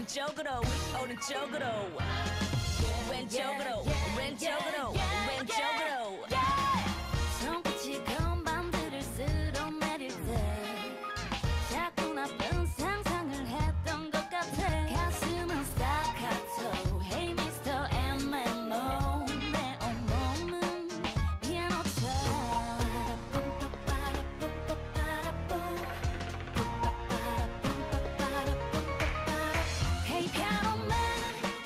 오른쪽으로 오른쪽으로 왼쪽으로 왼쪽으로 왼쪽으로 손끝이 검은 밤들을 쓸어내릴 때 자꾸 나쁜 상상을 했던 것 같아 가슴은 스타카토 Hey Mr. MMO 내 온몸은 피아노처럼 Hey piano man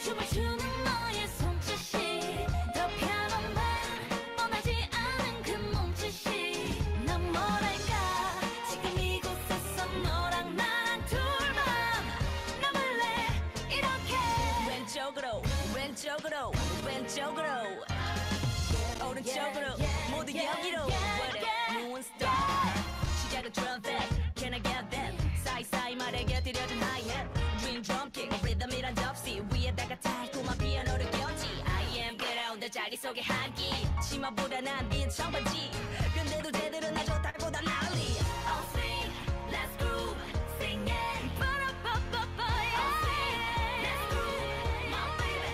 춤을 추는 너의 손짓이 더 piano man 뻔하지 않은 그 몸짓이 난 뭐랄까 지금 이곳에서 너랑 나랑 둘만 남을래 이렇게 왼쪽으로 왼쪽으로 왼쪽으로 오른쪽으로 모두 여기로 몬스터 시작은 trumpet Can I get that 사이사이 말에 곁들여진 hi-hat Dream drum kick 리듬이란 접시 위에다가 달콤한 피아노를 꼈지 I am good on the 자리 속의 한기 치마보다 난빈 청바지 근데도 제대로 나 좋다보다 난리 I'll sing let's groove sing it Ba-da-ba-ba-ba I'll sing let's groove my baby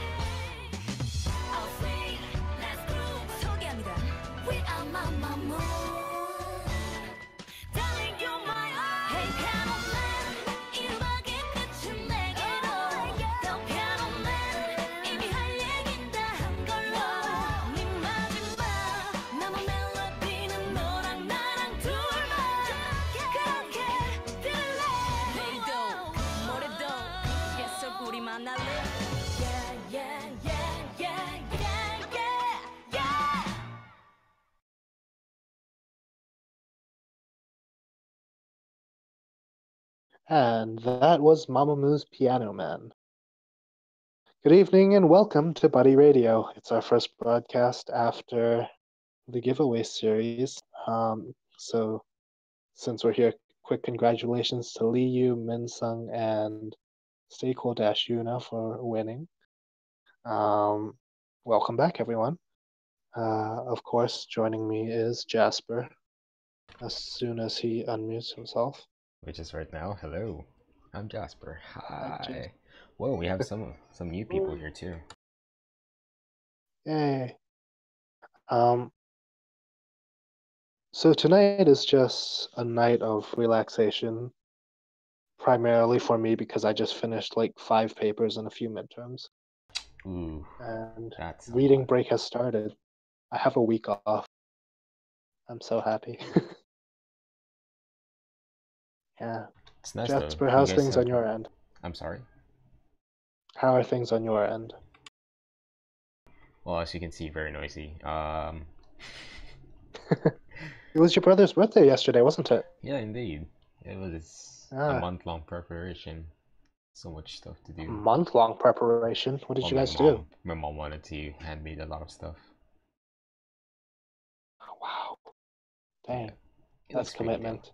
I'll sing let's groove 소개합니다 We are Mama Moon Darling you're my own Hey piano man 이 음악의 끝은 내게로 더 piano man 이미 할 얘긴 다 한 걸로 네 마지막 남은 멜로디는 너랑 나랑 둘만 그렇게 들래 내일도 모레도 계속 우리 만날래 Yeah yeah yeah yeah yeah yeah yeah And that was Mamamoo's Piano Man. Good evening and welcome to Buddy Radio. It's our first broadcast after the giveaway series. So since we're here, quick congratulations to Liu, Minsung, and Seiko-Yuna for winning. Welcome back, everyone. Of course, joining me is Jasper, as soon as he unmutes himself. Which is right now. Hello, I'm Jasper. Hi, Jas- Hi. Whoa, we have some new people here too. Yay. So tonight is just a night of relaxation, primarily for me because I just finished like 5 papers and a few midterms. Ooh, And that's a reading lot. break has started. I have a week off. I'm so happy. Yeah. It's nice Jasper, though. how's You guys things have... on your end? I'm sorry. How are things on your end? Well, as you can see, very noisy. It was your brother's birthday yesterday, wasn't it? Yeah, indeed. It was a Ah, month-long preparation. So much stuff to a do. month-long preparation. What did Well, you guys do? my mom wanted to hand me a lot of stuff. Oh, wow. Yeah, Dang, it that's looks pretty good. commitment.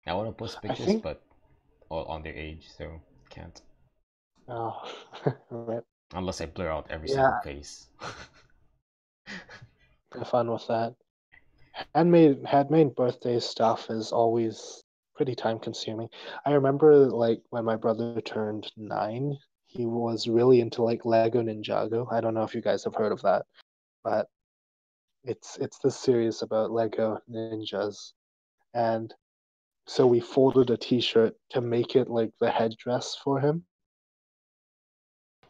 I want to post I pictures, think. but all on their age, so can't. Oh, right. Unless I blur out every Yeah, single face. have fun with that. Handmade birthday stuff is always pretty time consuming. I remember like when my brother turned 9, he was really into like Lego Ninjago. I don't know if you guys have heard of that, but it's this series about Lego ninjas. And so we folded a t-shirt to make it like the headdress for him,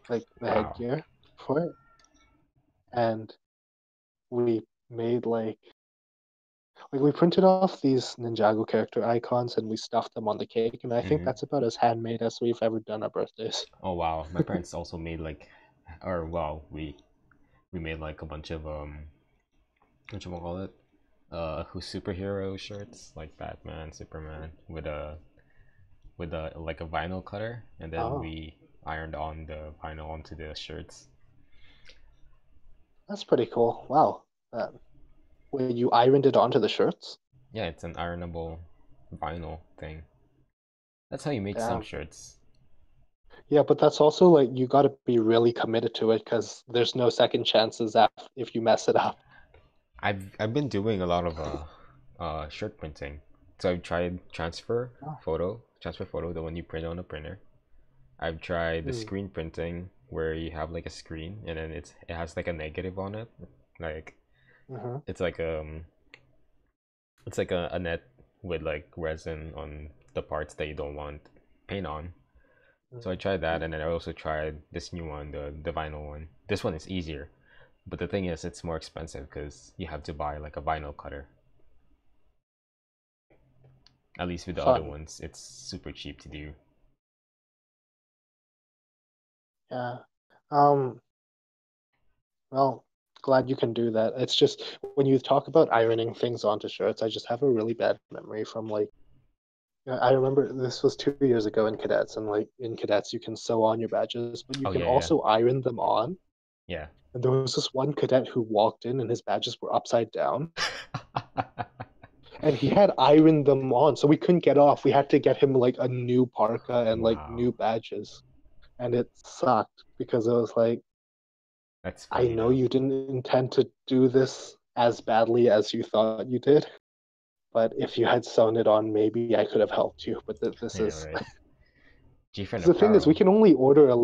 like the Wow. headgear for it. And we made like we printed off these Ninjago character icons and we stuffed them on the cake, and I think that's about as handmade as we've ever done our birthdays. Oh wow, my parents also made like, or well, we made like a bunch of what you call it, who superhero shirts like Batman, Superman with a like a vinyl cutter, and then Oh, we ironed on the vinyl onto the shirts. that's pretty cool. Wow. Wait, you ironed it onto the shirts? Yeah, it's an ironable vinyl thing. That's how you make some Damn. shirts. Yeah, but that's also like you got to be really committed to it because there's no second chances if you mess it up. I've been doing a lot of shirt printing. So I've tried transfer Oh. photo, the one you print on a printer. I've tried the Mm. screen printing where you have like a screen and then it has like a negative on it. Like Mm-hmm. it's like a net with like resin on the parts that you don't want paint on. So I tried that, and then I also tried this new one, the vinyl one. This one is easier, but the thing is, it's more expensive because you have to buy like a vinyl cutter. At least with the other Fun. ones, it's super cheap to do. Yeah. Um, well, glad you can do that. It's just when you talk about ironing things onto shirts, I just have a really bad memory from like I remember this was 2 years ago in cadets, and like in cadets you can sew on your badges, but you Oh can yeah, yeah, also iron them on. yeah. And there was this one cadet who walked in and his badges were upside down. And he had ironed them on, so we couldn't get off. We had to get him like a new parka and like Wow, new badges. And it sucked because it was like, that's I funny know though. you didn't intend to do this as badly as you thought you did, but if you had sewn it on, maybe I could have helped you. But this I know, is right? G-Friend because the thing is, apparel. we can only order a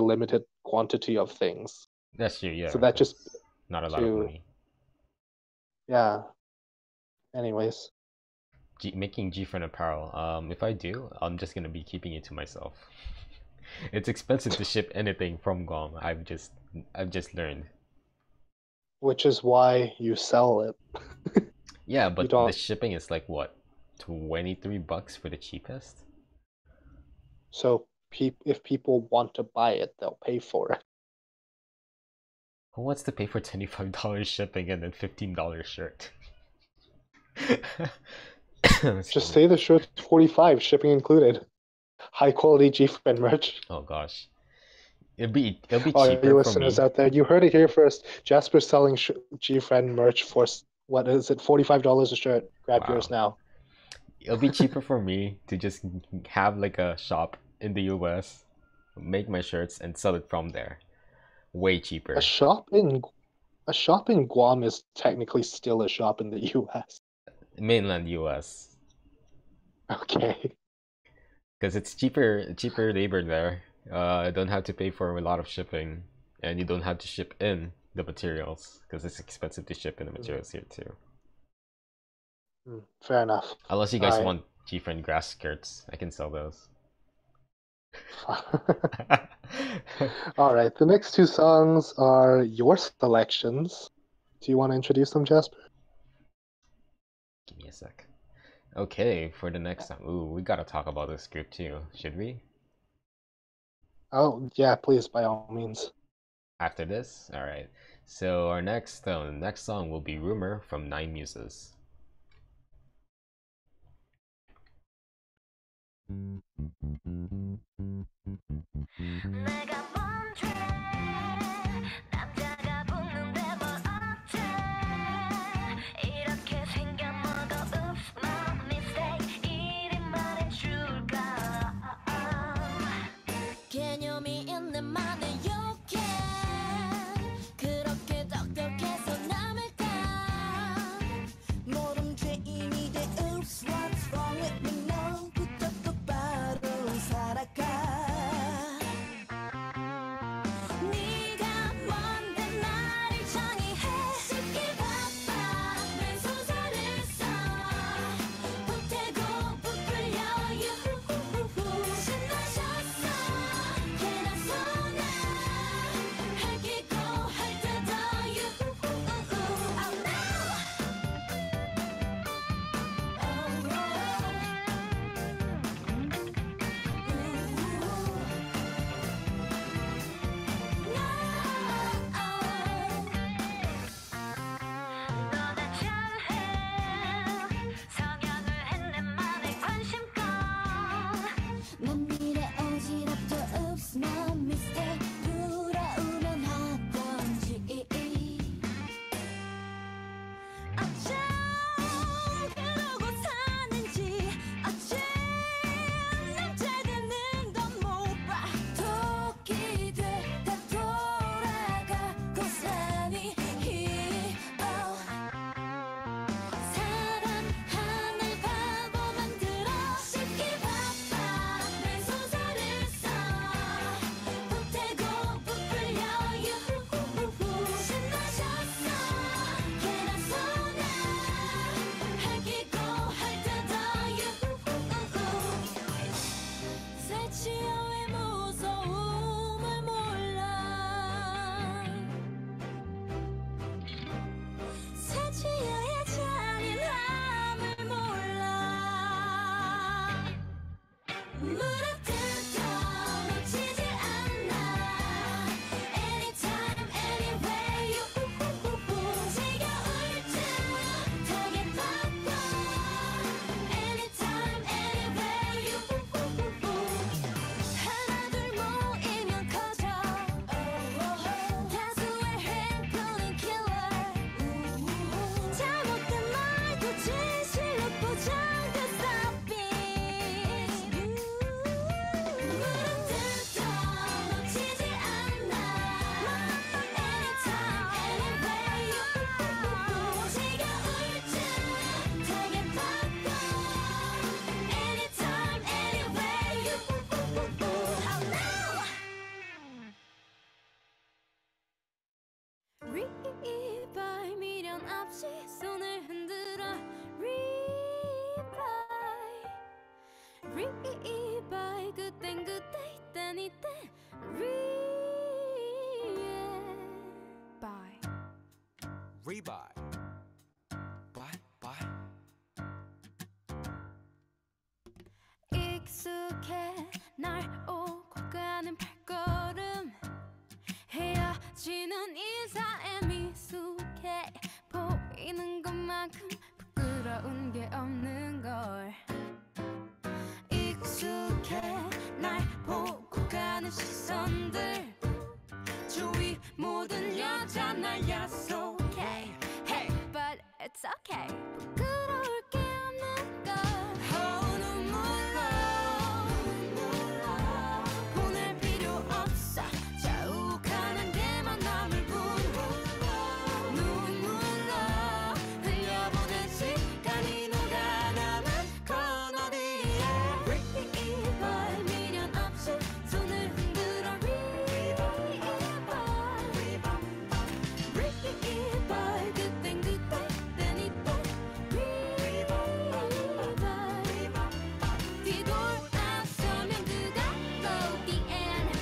limited quantity of things. That's true, So yeah, that because just not a lot of to money. yeah. Anyways, Making G-Friend apparel. If I do, I'm just gonna be keeping it to myself. It's expensive to ship anything from Guam. I've just learned. which is why you sell it. Yeah, You but the don't. shipping is like what? $23 for the cheapest? So if people want to buy it, they'll pay for it. Who wants to pay for $25 shipping and then $15 shirt? That's Just funny. say the shirt's 45, shipping included. High quality G-Friend merch. Oh gosh. It'll be All cheaper you for listeners me. out there, you heard it here first. Jasper's selling G-Friend merch for what is it, $45 a shirt. Grab yours Wow. now. It'll be cheaper for me to just have like a shop in the US, make my shirts and sell it from there. Way A cheaper. shop in a shop in Guam is technically still a shop in the US. Mainland US. Okay. Because it's cheaper labor there. I don't have to pay for a lot of shipping, and you don't have to ship in the materials because it's expensive to ship in the materials here too. Fair enough. Unless you All guys right. want G-Friend grass skirts, I can sell those. All right. The next two songs are your selections. Do you want to introduce them, Jasper? Give me a sec. Okay, for the next time. Ooh, we gotta talk about this group too, should we? Oh, yeah, please, by all means. After this? Alright. So our next song will be Rumor from Nine Muses. 내가 뭔지 남자가 붙는데 뭘 어째 이렇게 생겨 뭐가 oops my mistake 이리 말해줄까 개념이 있는 말을 욕해 그렇게 똑똑해서 남을까 모름죄인이 돼 oops what's wrong with me 너부터 똑바로 살아가 네가 Rebuy. Bye. 익숙해 날 오고 가는 발걸음 헤어지는 인사에 미숙해 보이는 것만큼 부끄러운 게 없는 걸 익숙해 날 보고 가는 시선들 주위 모든 여자 날 야속해 Hey, but it's okay 부끄러울 게 없는 걸 Oh, 눈물로 보낼 필요 없어 자욱하는 데만 남을 뿐 눈물로 흘려보낸 시간이 녹아남은 코너리에 Revival 미련 없이 손을 흔들어 Revival 그땐 땐 이때 Revival 뒤돌아서면 그가 the end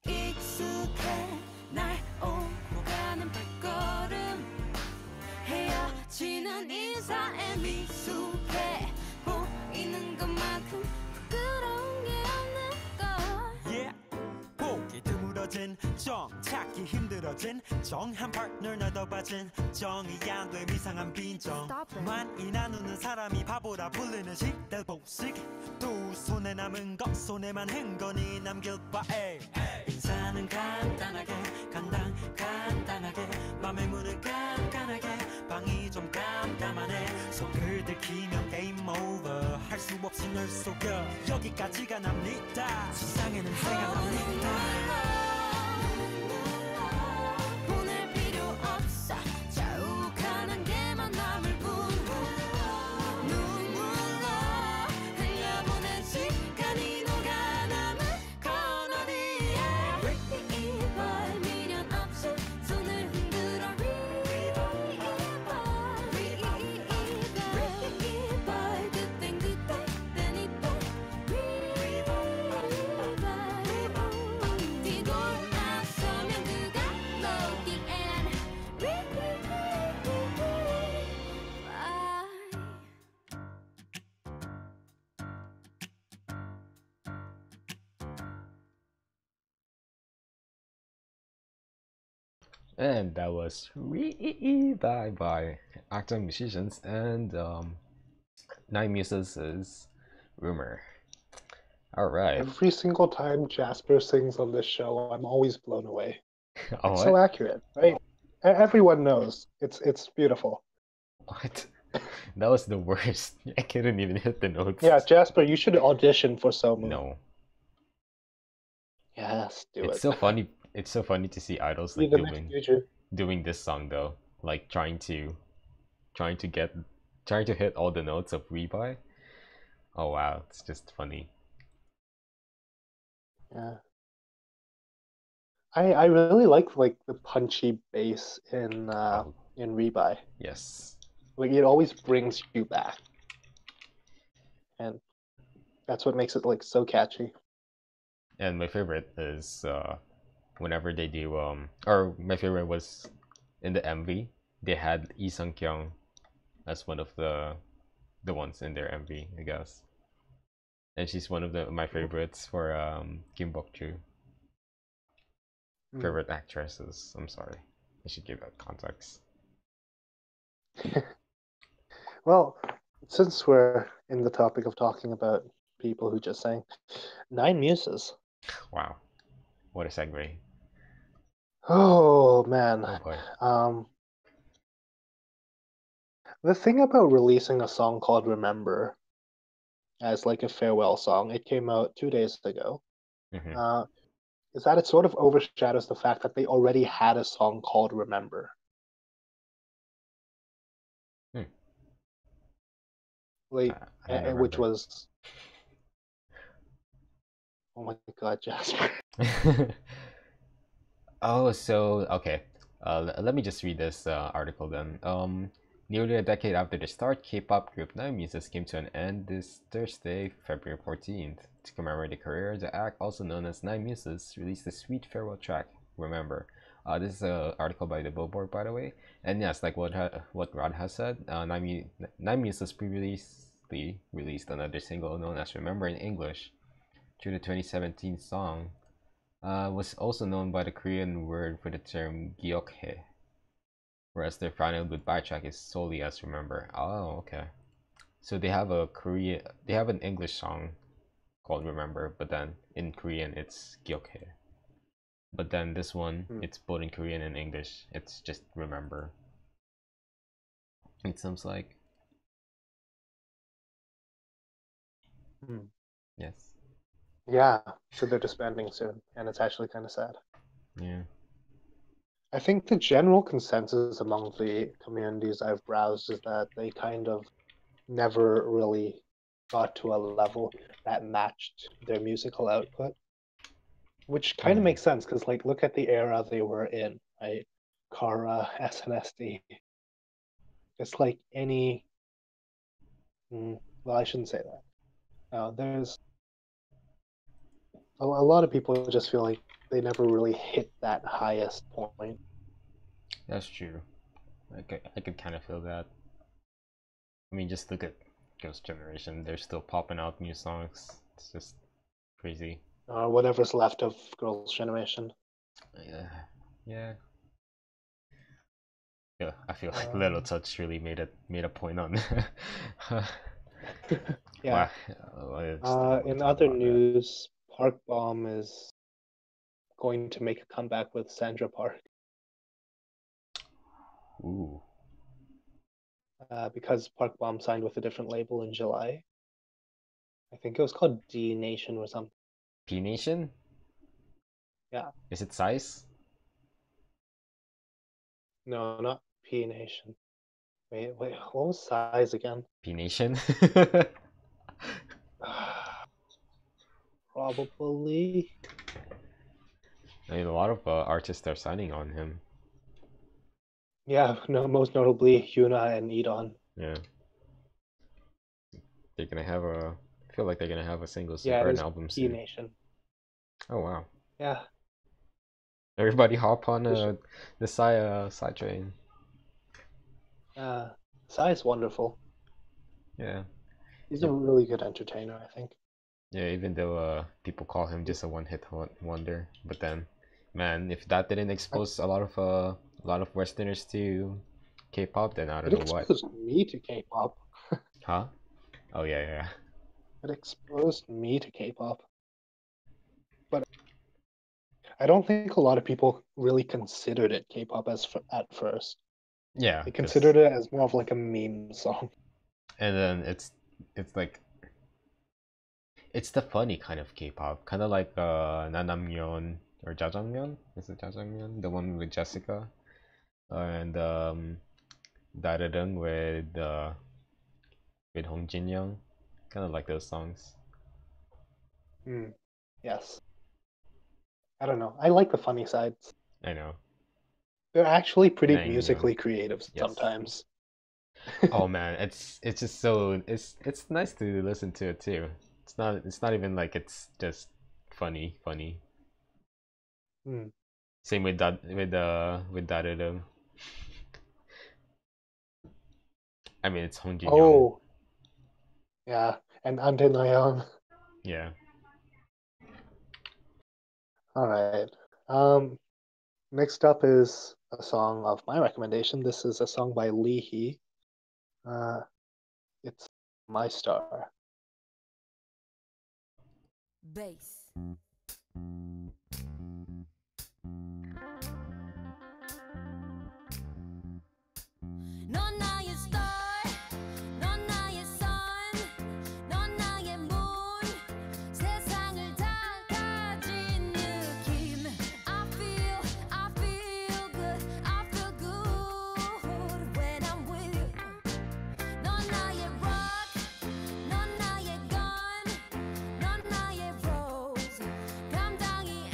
익숙해 날 오고 가는 발걸음 헤어지는 인사에 미숙해 보이는 것만큼 부끄러운 게 없는 걸 Yeah. 보기 드물어진 정 찾기 힘들어진 정한 파트너 나도 빠진 정이 안 돼 이상한 빈정 Stop it. 많이 나누는 사람이 바보라 불리는 시대 복식 두 손에 남은 것 손에만 흥건히 남길 바에 인사는 간단하게 간단하게 맘의 문을 깐깐하게 방이 좀 깜깜하네 속을 들키면 game over 할 수 없이 널 속여 여기까지가 납니다 세상에는 해가 납니다 보낼 필요 없어 자욱하는 게만 남을 뿐 눈물로 흘려보낸 시간이 녹아남은 코너리에 Revival 미련 없이 손을 흔들어 Revival 그땐 이때 뒤돌아서면 그가 너 the end And that was Rebuy by acting musicians and Nine Muses' Rumor. Alright. Every single time Jasper sings on this show, I'm always blown away. Oh, It's so accurate, right? Everyone knows. It's beautiful. what? That was the worst. I couldn't even hit the notes. Yeah, Jasper, you should audition for Somu. No. Yes, do It's it. so funny. It's so funny to see idols Be like the next future. doing this song though, like trying to hit all the notes of Rebuy. Oh wow, it's just funny. Yeah. I really like the punchy bass in Oh. Rebuy. Yes. Like it always brings you back. And that's what makes it like so catchy. And my favorite is whenever they do or my favorite was in the MV they had Lee Sung Kyung as one of the ones in their MV, I guess. And she's one of my favorites for Kim Bok Joo. Favorite actresses. I'm sorry, I should give that context. Well, since we're in the topic of talking about people who just sang, Nine Muses. Wow, what a segue. Oh man. Oh boy. The thing about releasing a song called Remember as like a farewell song, it came out 2 days ago, Mhm. is that it sort of overshadows the fact that they already had a song called Remember. Like, I don't which remember. was, oh my god, Jasper. Oh, so okay. Let me just read this article then. Nearly a decade after the start, K-pop group Nine Muses came to an end this Thursday, February 14th. To commemorate the career, the act, also known as Nine Muses, released a sweet farewell track, Remember. This is an article by the Billboard, by the way. And yes, like what Radha said, Nine Muses previously released another single known as Remember in English. Through the 2017 song, was also known by the Korean word for the term Gyokhae, whereas their final goodbye track is solely as Remember. Oh, okay. So they have an English song called Remember, but then in Korean it's Gyokhae. But then this one, it's both in Korean and English. It's just Remember. It seems like. Yes. Yeah, so they're disbanding soon, and it's actually kind of sad. Yeah. I think the general consensus among the communities I've browsed is that they kind of never really got to a level that matched their musical output, which kind of makes sense because, like, look at the era they were in, right? Kara, SNSD. It's like any. Well, I shouldn't say that. No, there's a lot of people just feel like they never really hit that highest point. That's true. I could kind of feel that. I mean, just look at Girls' Generation. They're still popping out new songs. It's just crazy. Whatever's left of Girls' Generation. Yeah. I feel like Little Touch really made a point on. Yeah. In other news, Park Bom is going to make a comeback with Sandra Park. Ooh. Because Park Bom signed with a different label in July. I think it was called D Nation or something. P Nation? Yeah. Is it size? No, not P Nation. Wait, what was size again? P Nation? Probably. I mean, a lot of artists are signing on him. Yeah, no, most notably Yuna and Edon. Yeah. They're gonna have I feel like they're gonna have a single Yeah, an album P soon. Nation. Oh wow. Yeah. Everybody hop on the Psy train. Psy's wonderful. Yeah. He's a really good entertainer, I think. Yeah, even though people call him just a one-hit wonder, but then, man, if that didn't expose a lot of Westerners to K-pop, then I don't know what. It exposed me to K-pop. Huh? Oh yeah. It exposed me to K-pop. But I don't think a lot of people really considered it K-pop at first. Yeah. They considered it as more of like a meme song. And then it's like it's the funny kind of K-pop, kind of like Nanamyeon or Jajangmyeon. Is it Jajangmyeon? The one with Jessica, and Daredeng with Hong Jin Young. Kind of like those songs. Yes. I don't know. I like the funny sides. I know. They're actually pretty Dang, musically creative yes. sometimes. Oh man, it's just so it's nice to listen to it too. It's not even like it's just funny. Same with Daredeng. I mean, it's Hong Jin Young. Oh. Yeah, and Ante Nayeon. Yeah. All right. Next up is a song of my recommendation. This is a song by Lee Hee. It's My Star. Bass. 넌 나의 star, 넌 나의 sun, 넌 나의 moon, 세상을 다 가진 느낌. I feel good, I feel good when I'm with you. 넌 나의 rock, 넌 나의 gun, 넌 나의 rose. 감당이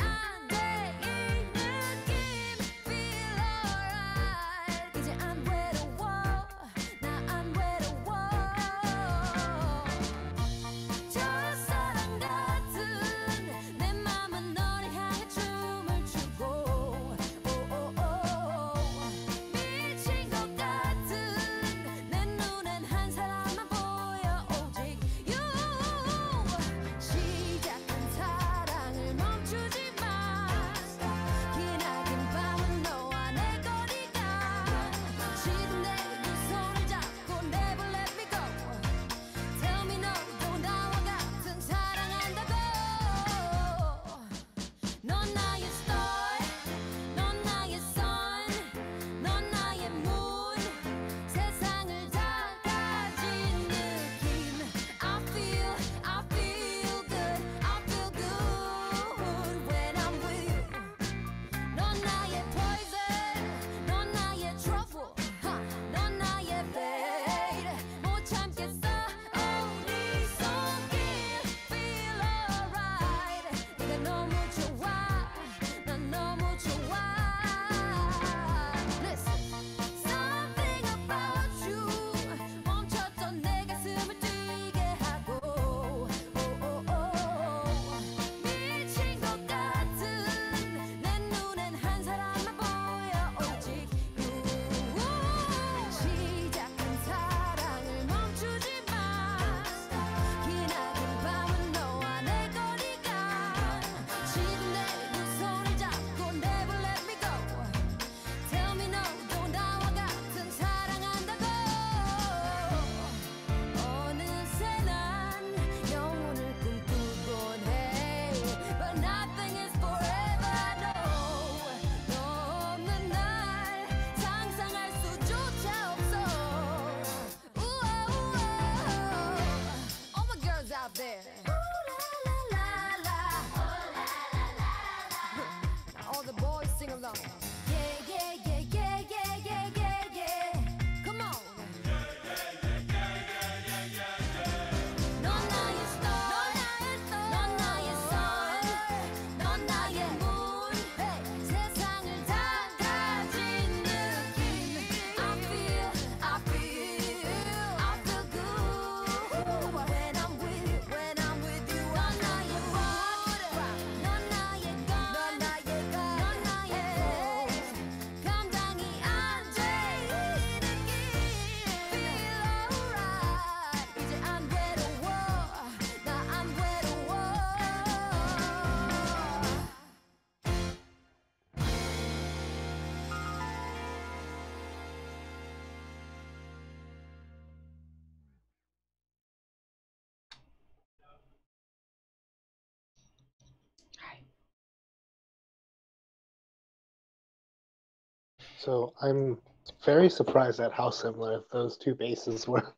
So I'm very surprised at how similar those two bases were.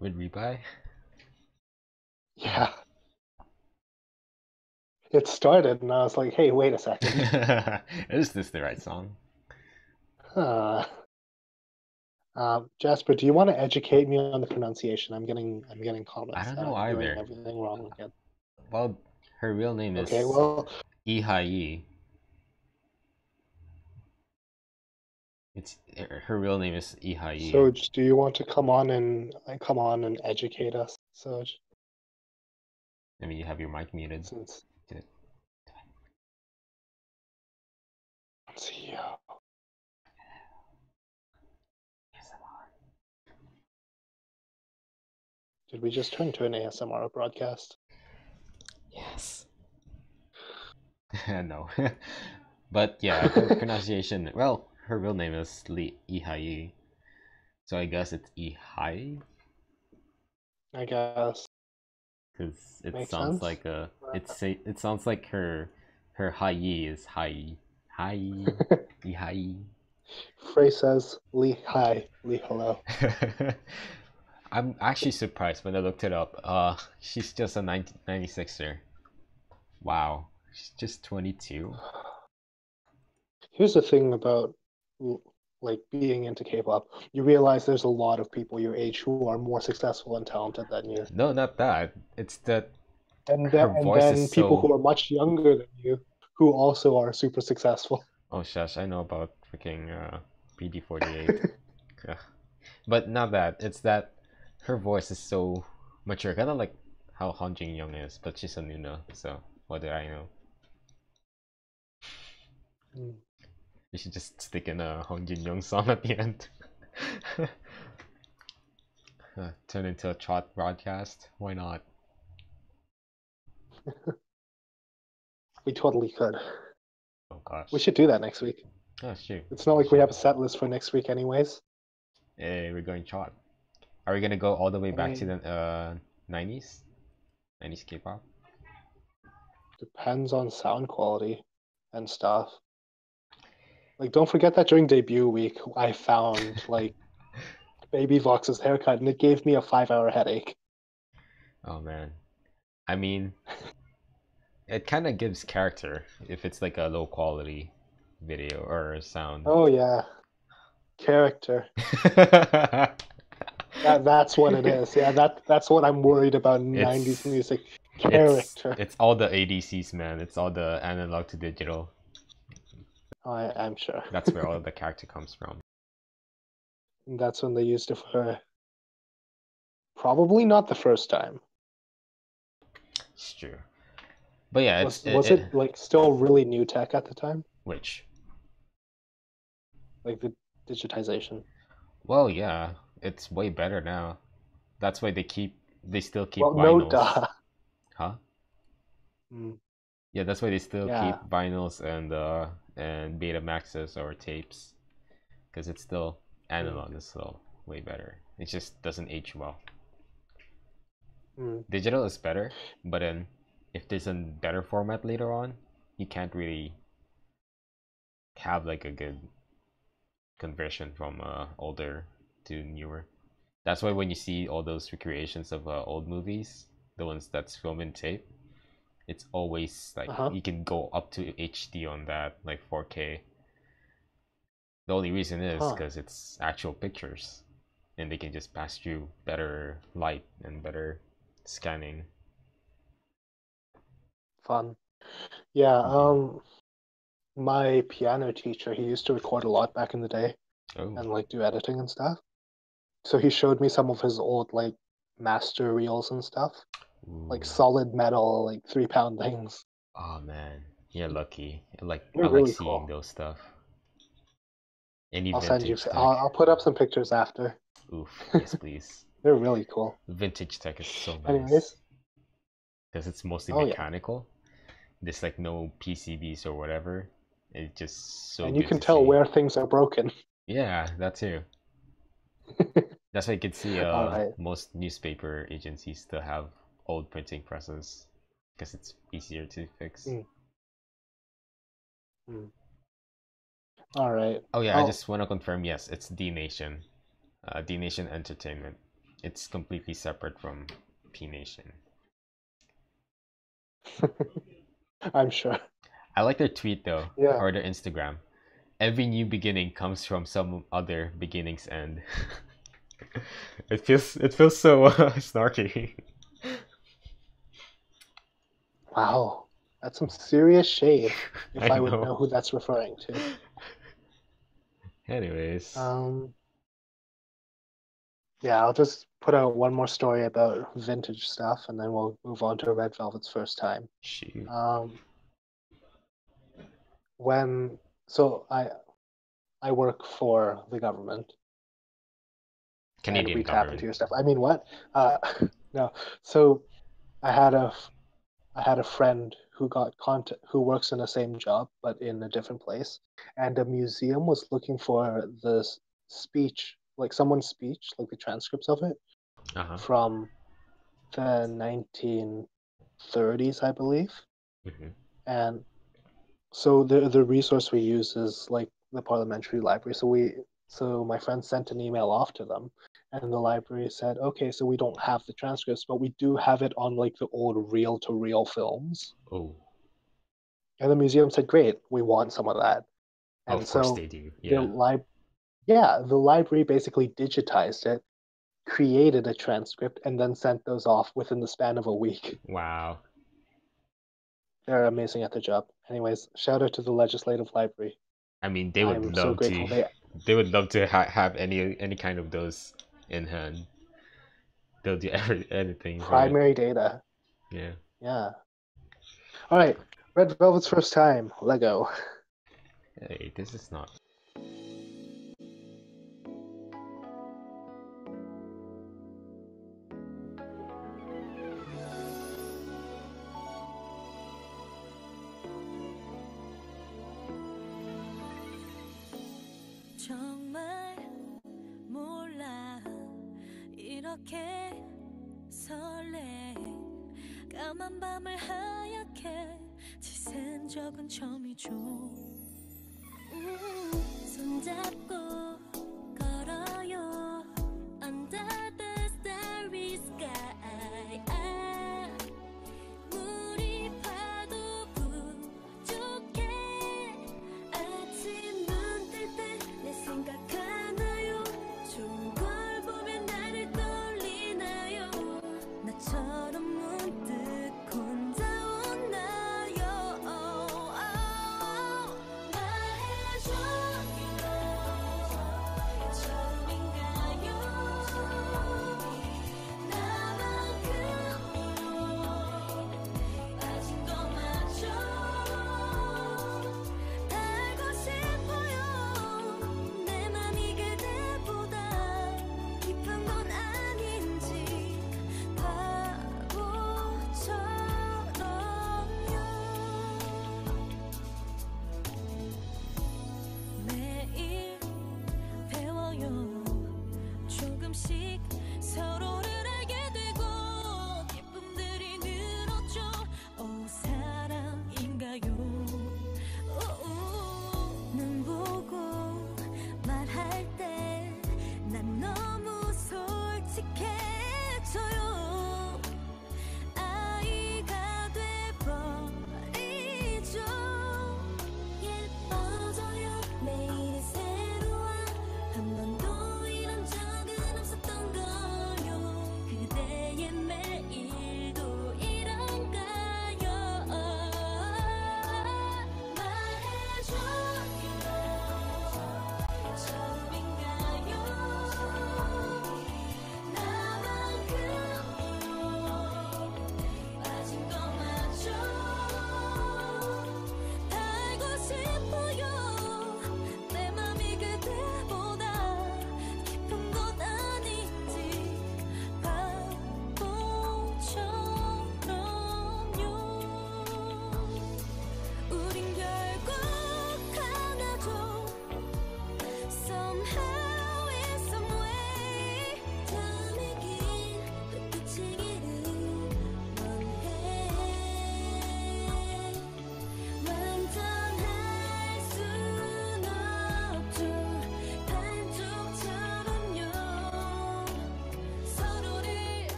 With Rebuy? Yeah. It started and I was like, hey, wait a second. Is this the right song? Jasper, do you want to educate me on the pronunciation? I'm getting comments I don't that know I'm doing either. everything wrong again. Well, her real name is Okay, well, Ihai. It's her real name is Ihai. Soj, do you want to come on and educate us, Soj? I mean, you have your mic muted. Since Do it. let's see, did we just turn to an ASMR broadcast? Yes. No. But yeah, her pronunciation. Well, her real name is Li Ihai, so I guess it's Ihai I guess. because it Makes sounds sense. like a. It sounds like her Hai is Hai Ihai. Frey says, Lee, hi. Lee, hello. I'm actually surprised when I looked it up. She's just a 1996er. Wow, she's just 22. Here's the thing about like being into K-pop. You realize there's a lot of people your age who are more successful and talented than you. No, not that. It's that And her voice is then people so. who are much younger than you who also are super successful. Oh shush, I know about freaking PD48. Ugh. But not that. It's that her voice is so mature, kind of like how Han Jin Young is, but she's a Nuna. So what do I know? Mm. You should just stick in a Han Jin Young song at the end. Turn into a trot broadcast. Why not? We totally could. Oh gosh. We should do that next week. Oh shoot. It's not like we have a set list for next week anyways. Hey, we're going trot. Are we gonna go all the way I back to mean, the 90s? 90s K-pop? depends on sound quality and stuff. Like, don't forget that during debut week, I found like Baby Vox's haircut, and it gave me a 5-hour headache. Oh man. I mean, it kind of gives character if it's like a low quality video or sound. Oh yeah, character. That's what it is. Yeah, that's what I'm worried about in It's 90s music. it's Character. it's all the ADCs, man. It's all the analog to digital. I'm sure. That's where all the character comes from. That's when they used it for. Probably not the first time. It's true. But yeah, Was it like still really new tech at the time? which? Like the digitization. Well, yeah, it's way better now. That's why they still keep Well, no, vinyls. duh. Huh? Mm, Yeah, that's why they still keep yeah. vinyls and Betamaxes or tapes, because it's still analog is still way better. It just doesn't age well. Mm. Digital is better, but then if there's a better format later on, you can't really have like a good conversion from older to newer. That's why when you see all those recreations of old movies, the ones that's filmed in tape, it's always like you can go up to HD on that, like 4K. The only reason is because it's actual pictures, and they can just pass through better light and better scanning. Fun. Yeah, my piano teacher, he used to record a lot back in the day Oh, and like do editing and stuff. So he showed me some of his old like master reels and stuff. Like ooh. solid metal, like 3-pound things. Oh man, you're lucky. Like They're I like really seeing cool. those stuff. Any I'll send you. vintage tech. I'll put up some pictures after. Oof, yes please. They're really cool. Vintage tech is so nice. Anyways, Because it's mostly oh yeah, mechanical. There's like no PCBs or whatever. It's just so and you good can to tell see. where things are broken. Yeah, that too. That's why you can see All right. most newspaper agencies still have old printing presses because it's easier to fix. Mm. Mm. All right. Oh yeah, I just want to confirm. Yes, it's D Nation, D Nation Entertainment. It's completely separate from P Nation. I'm sure. I like their tweet though, Yeah. or their Instagram. Every new beginning comes from some other beginning's end. It feels so snarky. Wow. That's some serious shade. If I I would know. know who that's referring to. Anyways, Yeah, I'll just put out one more story about vintage stuff, and then we'll move on to Red Velvet's first time. shoot. So I work for the government, and Canadian we tap government. into your stuff. I mean, what? No. So I had a friend who got who works in the same job but in a different place, and a museum was looking for the speech, like someone's speech, like the transcripts of it Uh-huh. from the 1930s, I believe. Mm-hmm. And so the resource we use is like the parliamentary library. So my friend sent an email off to them, and the library said, okay, so we don't have the transcripts, but we do have it on like the old reel-to-reel films. Oh. And the museum said, great, we want some of that. Oh, And of course so they do. Yeah. the library basically digitized it, created a transcript, and then sent those off within the span of a week. Wow. They're amazing at their job. Anyways, shout out to the Legislative Library. I mean, they would I'm so love grateful to. They would love to have any kind of those in hand. They'll do anything. For it. Primary data. Yeah. Yeah. All right. Red Velvet's first time. Lego. Hey, this is not. 정말 몰라 이렇게 설레 까만 밤을 하얗게 지샌 적은 처음이죠 손잡고 걸어요 Under the starry sky 물이 파도 부족해 아침 눈 뜰 때 내 생각하나요 좋은 걸 보면 나를 떠올리나요 나처럼 문득 혼자 웃나요 말해줘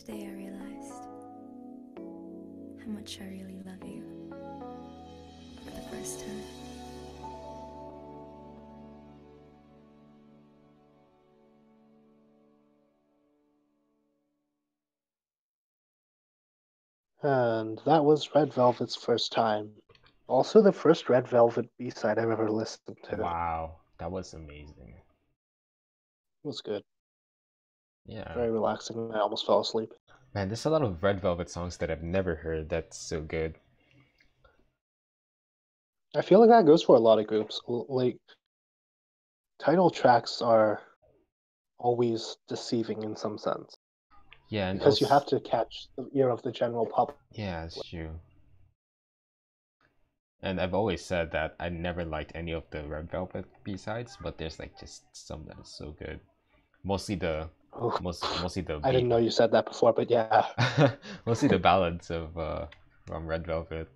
Today I realized how much I really love you for the first time. And that was Red Velvet's First Time. Also the first Red Velvet B-side I've ever listened to. Wow, that was amazing. It was good. Yeah. Very relaxing. I almost fell asleep. Man, there's a lot of Red Velvet songs that I've never heard that's so good. I feel like that goes for a lot of groups. Like, title tracks are always deceiving in some sense. Yeah, and Because you also, have to catch the ear of the general public. yeah, it's true. And I've always said that I never liked any of the Red Velvet B-sides, but there's like just some that is so good. Mostly the mostly the I didn't know you said that before, but yeah. mostly the ballads of from Red Velvet.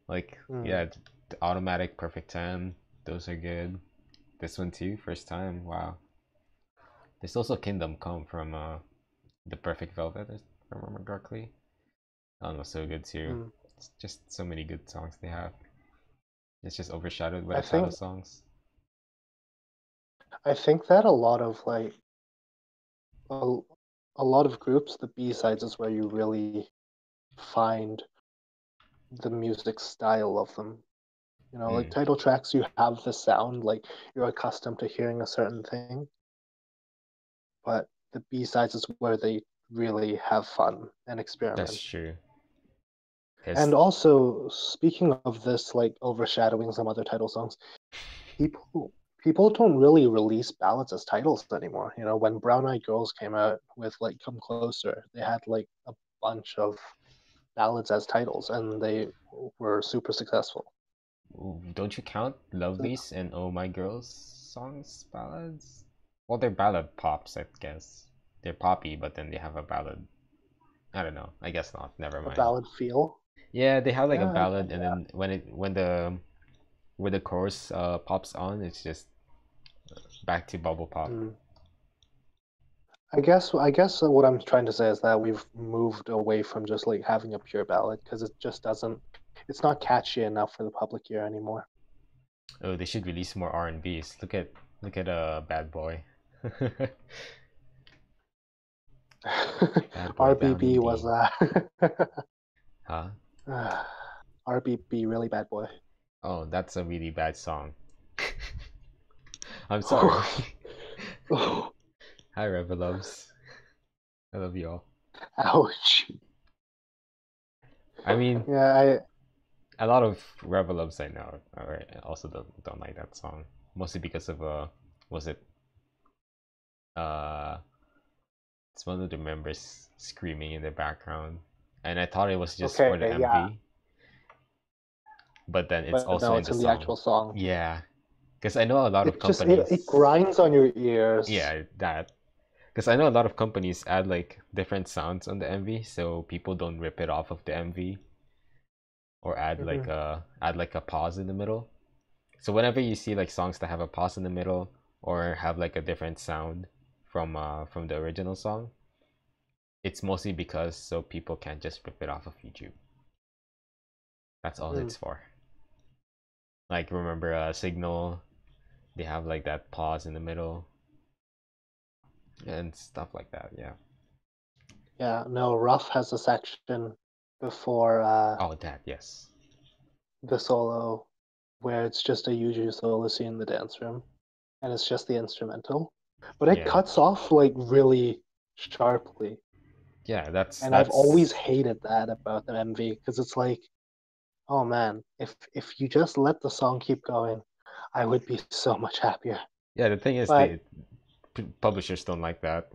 Like yeah, the Automatic, Perfect 10, those are good. This one too, First Time, wow. There's also Kingdom Come from the Perfect Velvet, if I remember correctly. That was so good too. It's just so many good songs they have. It's just overshadowed by the title songs. I think that a lot of like a lot of groups, the B-sides is where you really find the music style of them. You know, like title tracks, you have the sound, like you're accustomed to hearing a certain thing. But the B-sides is where they really have fun and experiment. That's true. And also, speaking of this, like overshadowing some other title songs, people don't really release ballads as titles anymore. You know, when Brown Eyed Girls came out with like Come Closer, they had like a bunch of ballads as titles, and they were super successful. Don't you count Lovely's and Oh My Girls songs ballads? Well, they're ballad pops, I guess. They're poppy, but then they have a ballad. I don't know. I guess not. Never mind. A ballad feel. Yeah, they have like a ballad, and then when the chorus pops on, it's just back to bubble pop. I guess what I'm trying to say is that we've moved away from just like having a pure ballad because it just doesn't. It's not catchy enough for the public ear anymore. Oh, they should release more R&Bs. Look at Bad Boy. Bad Boy RBB was huh? RBB really Bad Boy. Oh, that's a really bad song. I'm sorry. Hi, Reveloves. I love you all. Ouch. I mean, yeah, a lot of Reveloves I know also don't like that song, mostly because of was it it's one of the members screaming in the background, and I thought it was just for the MV, but then it's also in the song. Actual song. Yeah, because I know a lot of companies. It grinds on your ears. Yeah, that. Because I know a lot of companies add like different sounds on the MV, so people don't rip it off of the MV, or add like a pause in the middle. So whenever you see like songs that have a pause in the middle or have like a different sound from the original song, it's mostly because so people can't just rip it off of YouTube. That's all it's for. Like remember Signal, they have like that pause in the middle and stuff like that. Yeah. Yeah, no, Rough has a section before oh, that, yes. The solo where it's just a Yuju solo scene in the dance room and it's just the instrumental. But it cuts off like really sharply. Yeah, that's I've always hated that about the MV because it's like, oh man, if you just let the song keep going, I would be so much happier. Yeah, the thing is, publishers don't like that.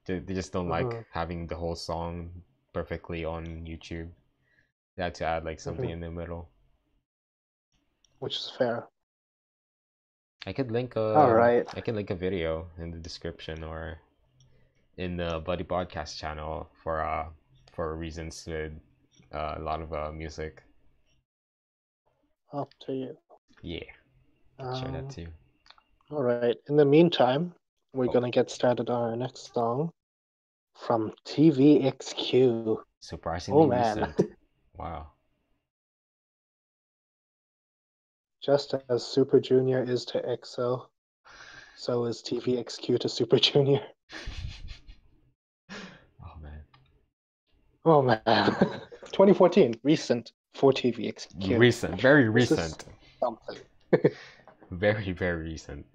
They just don't like having the whole song perfectly on YouTube. They had to add like something in the middle. Which is fair. I could link a All right. I can link a video in the description or in the Buddy Podcast channel for reasons with a lot of music. Up to you. Yeah, share that too. All right. In the meantime, we're gonna get started on our next song. from TVXQ. Surprisingly Oh, man. recent. Wow. Just as Super Junior is to EXO, so is TVXQ to Super Junior. Oh man. Oh man. 2014, recent for TVXQ. Recent, very This is recent. something. Very, very recent.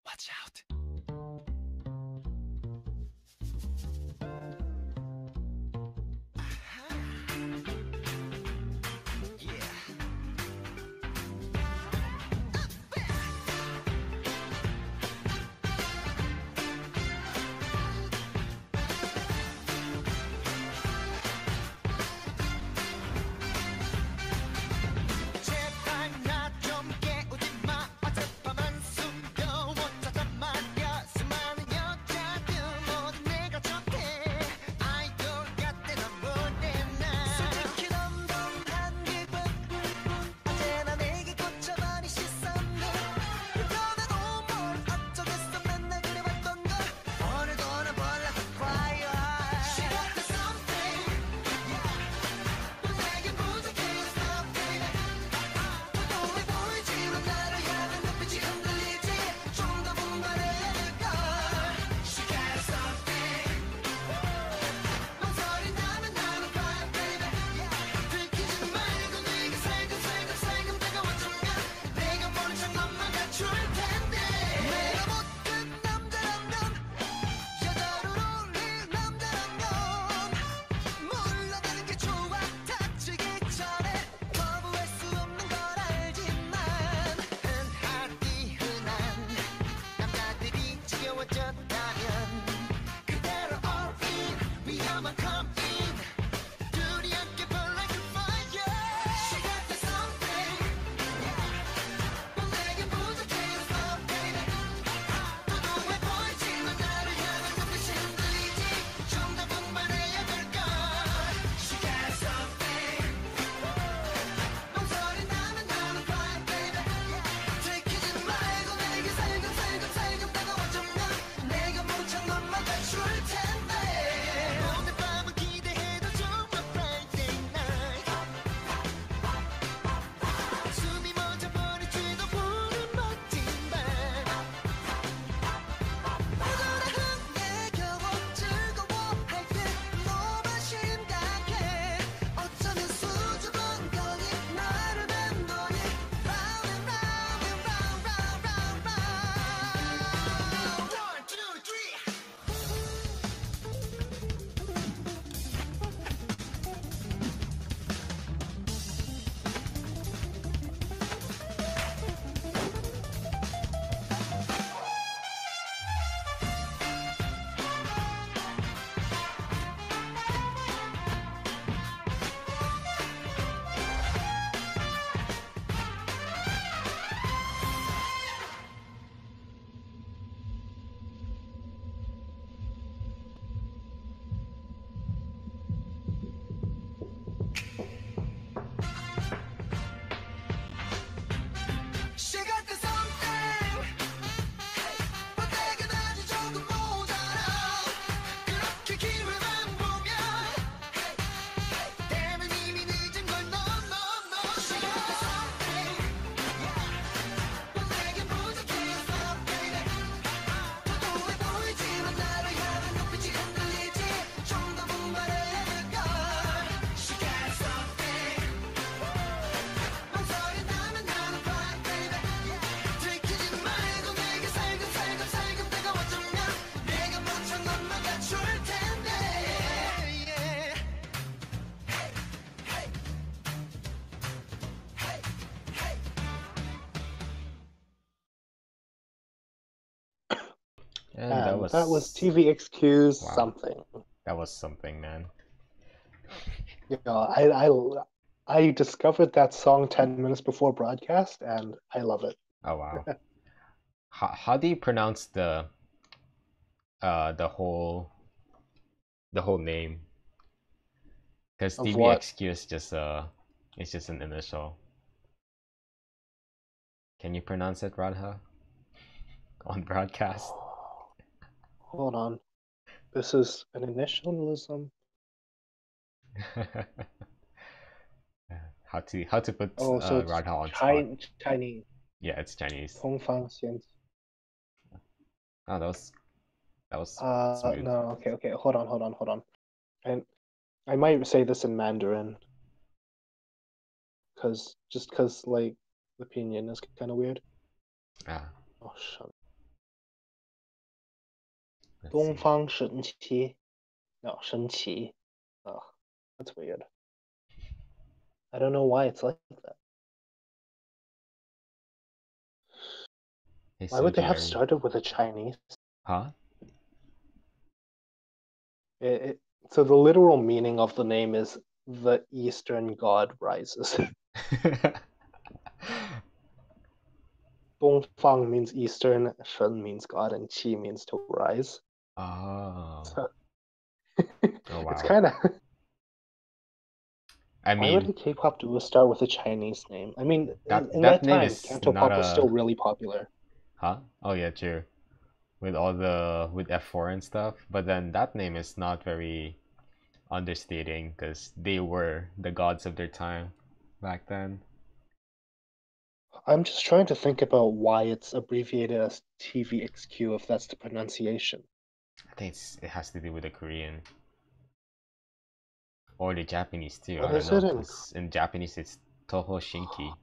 Watch out. 제발 나 좀 깨우지 마. 어젯밤은 숨겨워 잤단 말야. 수많은 여자들 모두 내가 좋대. 아이돌 같대 난 못했나. 솔직히 덤덤한 기분. 언제나 내게 꽂혀버린 시선들. 불편해도 뭘 어쩌겠어 맨날 그래봤던 걸. 오늘도 나 볼라고 fire. She got the something. 내게 부족했어 baby. 도도해 보이지만 나를 향한 눈빛이 흔들리지. 좀 더 분발해야 될걸. She got something. 망설이 나면 나는 fire baby. 들키지 말고 내게 살금살금 다가와주면 내가 모른 척 맘만 갖출 텐데. 내가 못된 남자라면 여자로 놀릴 남자라면 물러가는 게 좋아. 다치기 전에 거부할 수 없는 걸 알지만 흔하디 흔한 남자들이 지겨워졌다면 그대로 all in 위험한 come in 둘이 함께 burn like a fire. She got the something. 내게 부족했어 baby. 도도해 보이지만 나를 향한 눈빛이 흔들리지. 좀 더 분발해야 될걸. She got something. 망설이 나면 나는 fire baby. 들키지 말고 내게 살금 다가와주면 내가 모른 척 맘만 갖출 텐데. 오늘 밤은 기대해도 정말 Friday night. 숨이 멎어버릴지도 모른 멋진 밤. 내 겨워 즐거워할 때 너만 심각해. 어쩌면 수줍은 거니 나를 맴도니 round and round and round round round round. 1, 2, 3. She got the something. 내겐 아주 조금 모자라. 그렇게 기회만 보면 때는 이미 늦은 걸 no no no. She got the something. 내겐 부족했어 baby. 도도해 보이지만 나를 향한 눈빛이 흔들리지. 좀 더 분발해야 될걸. She got something. 망설이 나면 나는 fire baby. 들키지 말고 내게 살금 다가와주면 내가 모른 척 맘만 갖출 텐데. And And that was TVXQ's Wow. something. That was something, man. You know, I discovered that song 10 minutes before broadcast, and I love it. Oh wow. How do you pronounce the the whole name, because Of what? TVXQ is just it's just an initial. Can you pronounce it, Radha? On broadcast. Hold on. This is an initialism. How to put Oh, so it's Radha on spot? Chinese. Yeah, it's Chinese. 东方仙. Oh, that was smooth. No, okay. Hold on. And I might say this in Mandarin, because like the pinyin is kind of weird. Ah, Oh, shut up. let's 东 see. 方神奇. No, 神奇. Oh, that's weird. I don't know why it's like that. Hey, Why would they Soji, have are you? started with a Chinese? Huh? So the literal meaning of the name is the Eastern God rises. 东方 means Eastern, 神 means God, and qi means to rise. Oh. So Oh it's wow. kind of. I Why would mean, a K-pop duo start with a Chinese name? I mean, in that that name time, is not Cantopop was still a really popular. huh? Oh yeah, true. With all the with F4 and stuff, but then that name is not very understating because they were the gods of their time back then. I'm just trying to think about why it's abbreviated as TVXQ if that's the pronunciation. I think it has to do with the Korean or the Japanese too. What I don't is know it in because in Japanese it's Toho Shinki.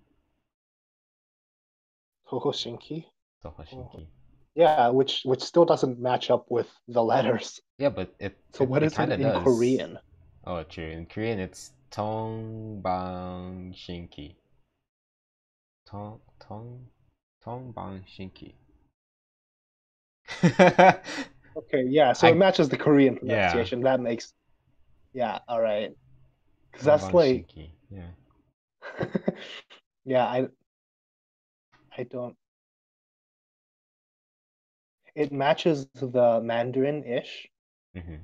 Tohoshinki? Toho Shinki. Yeah, which still doesn't match up with the letters. Yeah, but So what it is it kind of in does. Korean? Oh, true. In Korean it's Tongbang Shinki. Tongbang Shinki. Okay, yeah, so it matches the Korean Yeah, pronunciation. That makes, yeah, all right. Because that's Tongbang like, Shinki. Yeah. yeah, I don't. It matches the Mandarin-ish. Hmm.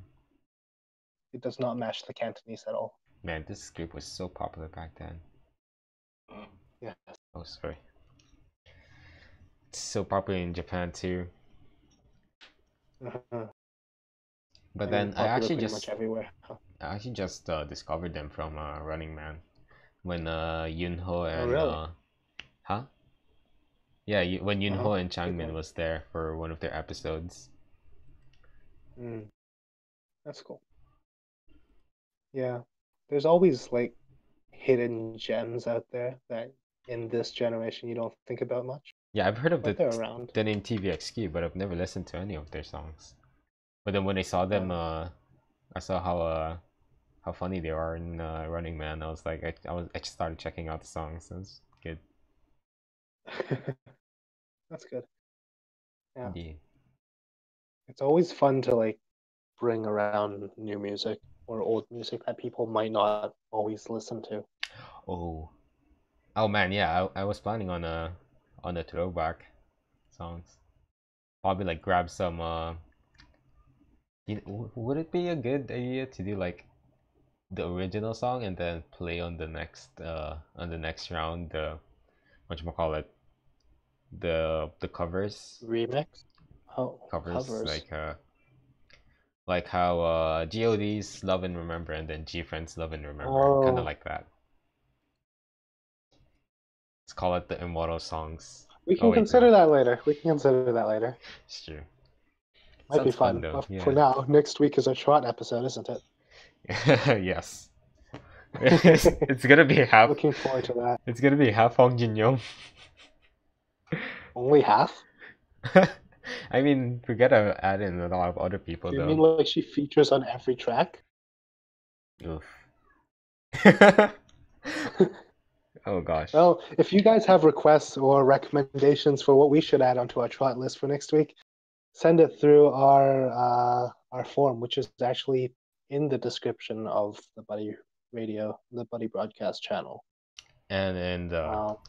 It does not match the Cantonese at all. Man, this group was so popular back then. Yeah. Oh, sorry. It's so popular in Japan too. Uh-huh. But I mean, then popular pretty much everywhere. I actually just discovered them from Running Man when Yunho Oh, and really? huh? Yeah, when Uh-huh. Yunho and Keep Changmin going. was there for one of their episodes. That's cool. Yeah. There's always like hidden gems out there that in this generation you don't think about much, Yeah, I've heard of but they're around. the name TVXQ, but I've never listened to any of their songs. But then when I saw them, I saw how funny they are in Running Man. I was like, I just started checking out the songs. It was good. That's good. Yeah. Yeah. It's always fun to like bring around new music or old music that people might not always listen to. Oh, oh man, yeah. I was planning on a throwback songs. Probably like grab some. Would it be a good idea to do like the original song and then play on the next round the whatchamacallit, the covers Remix? Oh, covers covers. like how GOD's Love and Remember and then G Friend's Love and Remember, kind of Oh, like that. Let's call it the Immortal songs. we Oh can wait, no, consider that later. We can consider that later. it's true. Might be Sounds fun fun. though. But for Yeah. now, next week is a short episode, isn't it? Yes. It's gonna be half. Looking forward to that. It's gonna be half Hong Jin Young. Only half? I mean, we gotta add in a lot of other people Do you mean though. like she features on every track? Oof. Oh gosh. Well, if you guys have requests or recommendations for what we should add onto our trot list for next week, send it through our form, which is actually in the description of the Buddy Radio, the Buddy Broadcast channel. And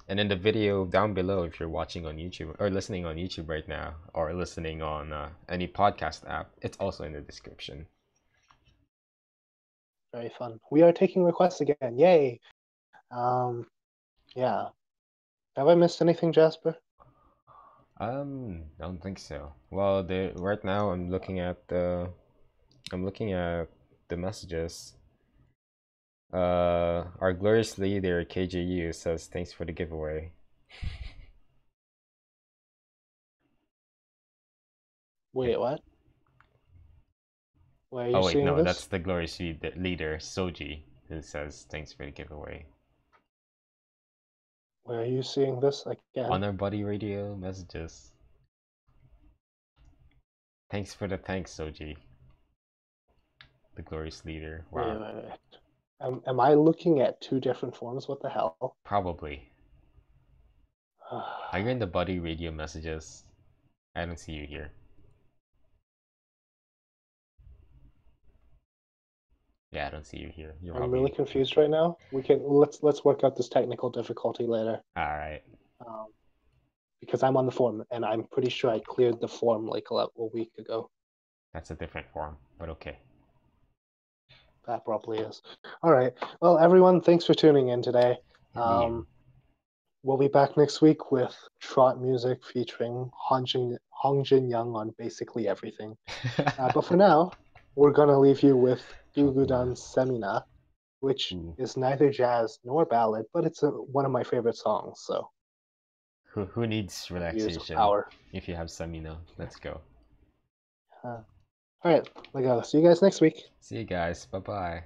in the video down below, if you're watching on YouTube or listening on YouTube right now, or listening on any podcast app, it's also in the description. Very fun. We are taking requests again. Yay! Yeah. Have I missed anything, Jasper? Don't think so. Well, right now I'm looking at the messages. Our glorious leader KJU says thanks for the giveaway. Wait, what? Where are you Oh wait, seeing no, this? that's the glorious leader Soji who says thanks for the giveaway. Where are you seeing this again? On our buddy radio messages. Thanks for the thanks, Soji. The glorious leader. Wow. Wait. Am I looking at two different forms? What the hell? Probably. Are you in the buddy radio messages? I don't see you here. Yeah, I don't see you here. I'm really confused right now. Let's work out this technical difficulty later. All right. Because I'm on the form and I'm pretty sure I cleared the form like a week ago. That's a different form, but okay. That probably is. All right. Well, everyone, thanks for tuning in today. We'll be back next week with trot music featuring Hong Jin Young on basically everything. But for now, we're gonna leave you with Gyugudan Semina, which is neither jazz nor ballad, but it's one of my favorite songs. So, who needs relaxation? If you have Semina, let's go. All right, see you guys next week. See you guys. Bye bye.